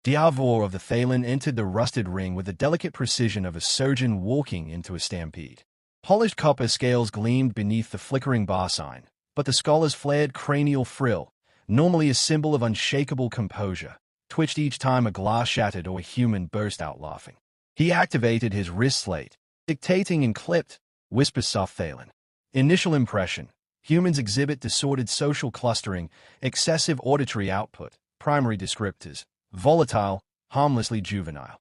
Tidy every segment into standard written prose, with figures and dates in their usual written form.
Diavor of the Thalen entered the rusted ring with the delicate precision of a surgeon walking into a stampede. Polished copper scales gleamed beneath the flickering bar sign, but the scholar's flared cranial frill, normally a symbol of unshakable composure, twitched each time a glass shattered or a human burst out laughing. He activated his wrist slate, dictating in clipped, whisper-soft Thalen. Initial impression: humans exhibit disordered social clustering, excessive auditory output, primary descriptors, volatile, harmlessly juvenile.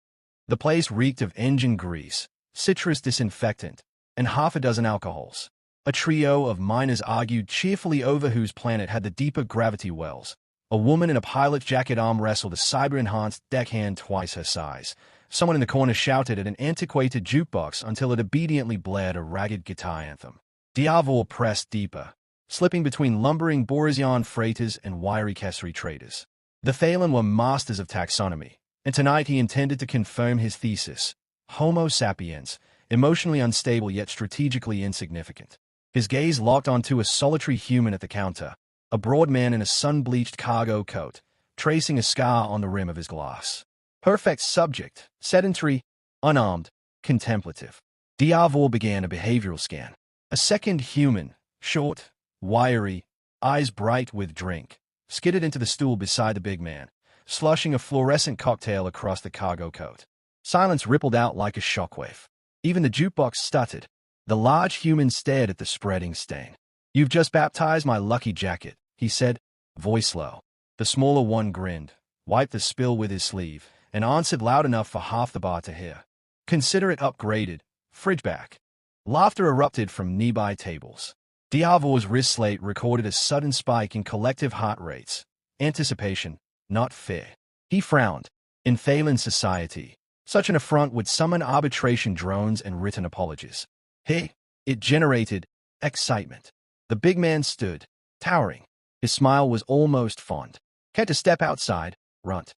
The place reeked of engine grease, citrus disinfectant, and half a dozen alcohols. A trio of miners argued cheerfully over whose planet had the deeper gravity wells. A woman in a pilot jacket arm wrestled a cyber-enhanced deckhand twice her size. Someone in the corner shouted at an antiquated jukebox until it obediently blared a ragged guitar anthem. Diavor pressed deeper, slipping between lumbering Borosian freighters and wiry Kesseri traders. The Thalen were masters of taxonomy, and tonight he intended to confirm his thesis: Homo sapiens, emotionally unstable yet strategically insignificant. His gaze locked onto a solitary human at the counter, a broad man in a sun-bleached cargo coat, tracing a scar on the rim of his glass. Perfect subject, sedentary, unarmed, contemplative. Diavor began a behavioral scan. A second human, short, wiry, eyes bright with drink, skidded into the stool beside the big man, sloshing a fluorescent cocktail across the cargo coat. Silence rippled out like a shockwave. Even the jukebox stuttered. The large human stared at the spreading stain. "You've just baptized my lucky jacket," he said, voice low. The smaller one grinned, wiped the spill with his sleeve, and answered loud enough for half the bar to hear. "Consider it upgraded. Fridge back." Laughter erupted from nearby tables. Diavor's wrist slate recorded a sudden spike in collective heart rates. Anticipation, not fear. He frowned. In Thalen society, such an affront would summon arbitration drones and written apologies. Hey, it generated excitement. The big man stood, towering. His smile was almost fond. "Care to step outside, runt?"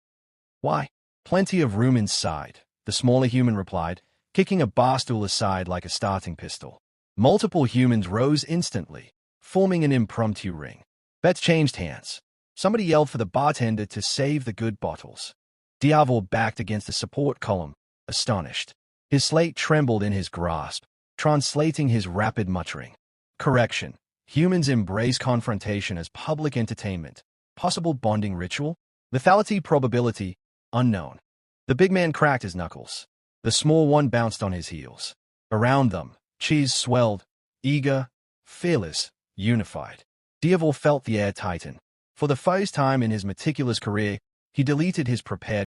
"Why? Plenty of room inside," the smaller human replied, kicking a bar stool aside like a starting pistol. Multiple humans rose instantly, forming an impromptu ring. Bets changed hands. Somebody yelled for the bartender to save the good bottles. Diavor backed against a support column, astonished. His slate trembled in his grasp, translating his rapid muttering. Correction. Humans embrace confrontation as public entertainment. Possible bonding ritual? Lethality probability, unknown. The big man cracked his knuckles. The small one bounced on his heels. Around them, cheese swelled, eager, fearless, unified. Diavor felt the air tighten. For the first time in his meticulous career, he deleted his prepared